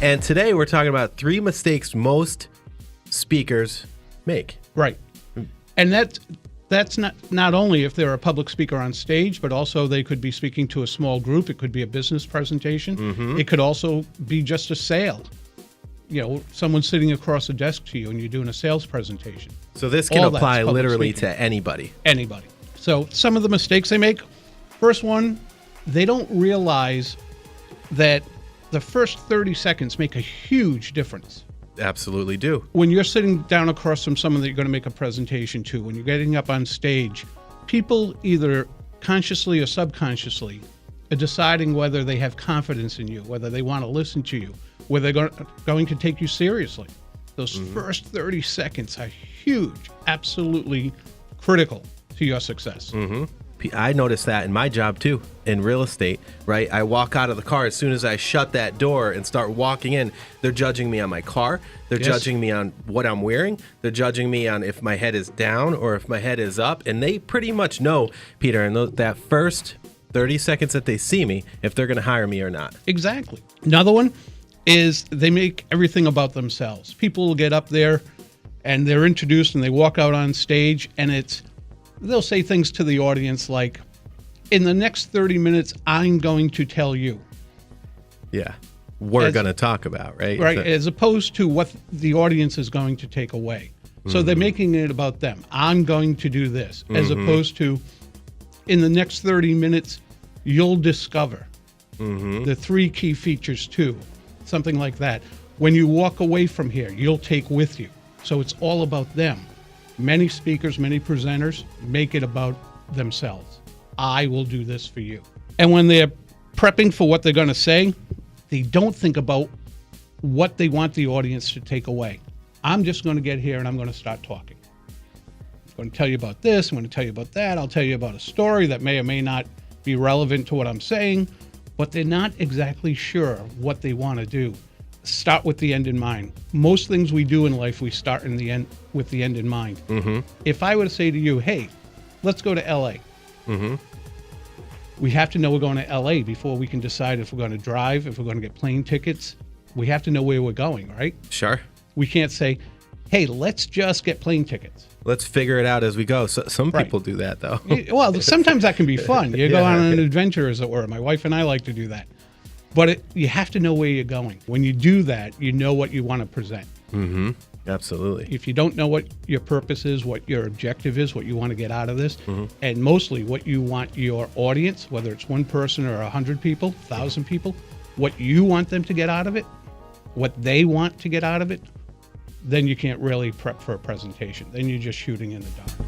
And today we're talking about 3 mistakes most speakers make. Right. And that's not only if they're a public speaker on stage, but also they could be speaking to a small group. It could be a business presentation. Mm-hmm. It could also be just a sale. You know, someone sitting across the desk to you and you're doing a sales presentation. So this can apply literally to anybody. Anybody. So some of the mistakes they make. First one, they don't realize that the first 30 seconds make a huge difference. Absolutely do. When you're sitting down across from someone that you're going to make a presentation to, when you're getting up on stage, people either consciously or subconsciously are deciding whether they have confidence in you, whether they want to listen to you, whether they're going to take you seriously. Those first 30 seconds are huge, absolutely critical to your success. Mm-hmm. I noticed that in my job too, in real estate, right? I walk out of the car, as soon as I shut that door and start walking in, they're judging me on my car. They're judging me on what I'm wearing. They're judging me on if my head is down or if my head is up. And they pretty much know, Peter, in that first 30 seconds that they see me, if they're going to hire me or not. Exactly. Another one is they make everything about themselves. People will get up there and they're introduced and they walk out on stage and they'll say things to the audience like, in the next 30 minutes, I'm going to tell you. Yeah. We're going to talk about, right? Right. As opposed to what the audience is going to take away. So they're making it about them. I'm going to do this. As opposed to, in the next 30 minutes, you'll discover the 3 key features too. Something like that. When you walk away from here, you'll take with you. So it's all about them. Many speakers, many presenters make it about themselves. I will do this for you. And when they're prepping for what they're going to say, they don't think about what they want the audience to take away. I'm just going to get here and I'm going to start talking. I'm going to tell you about this. I'm going to tell you about that. I'll tell you about a story that may or may not be relevant to what I'm saying, but they're not exactly sure what they want to do. Start with the end in mind. Most things we do in life, we start in the end with the end in mind. Mm-hmm. If I were to say to you, hey, let's go to L.A., we have to know we're going to L.A. before we can decide if we're going to drive, if we're going to get plane tickets. We have to know where we're going, right? Sure. We can't say, hey, let's just get plane tickets. Let's figure it out as we go. So, some people do that, though. Well, sometimes that can be fun. You go on an adventure, as it were. My wife and I like to do that. But you have to know where you're going. When you do that, you know what you want to present. Mm-hmm. Absolutely. If you don't know what your purpose is, what your objective is, what you want to get out of this, and mostly what you want your audience, whether it's one person or 100 people, 1,000 people, what you want them to get out of it, what they want to get out of it, then you can't really prep for a presentation. Then you're just shooting in the dark.